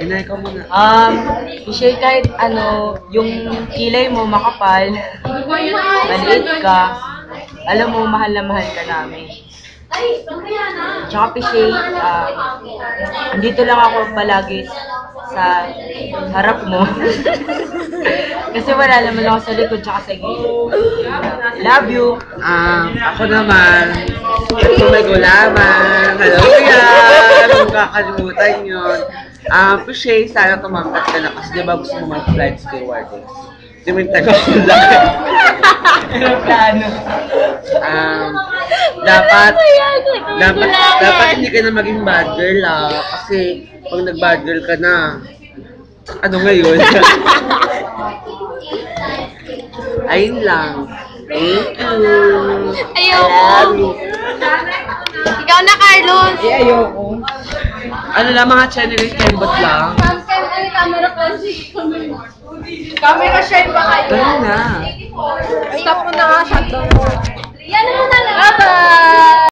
Inay ka muna. Michelle, kahit ano, yung kilay mo makapal, maliit ka, alam mo, mahal na mahal ka namin. Tsaka Michelle, dito lang ako palagi sa harap mo. Kasi wala naman ako sa likod tsaka sa gilid. Love you! Ako naman, ito may gulaman. Hello, kuya! Huwag kakalimutan yun. Pushay, sana tumangkat ka na kasi diba gusto mo mag-flight stewardess? Di mo yung tagal lang. Plano. Dapat hindi ka na maging bad girl kasi pag nag-bad girl ka na, ano ngayon? Ayun lang. Thank you. Ayoko. Ikaw na, Carlos. Ayoko. Ano lang mga channel kembot lang. Camera shine ba kayo? Ganun na. Stop mo na nga, shutdown mo. Yan na muna lang. Bye-bye!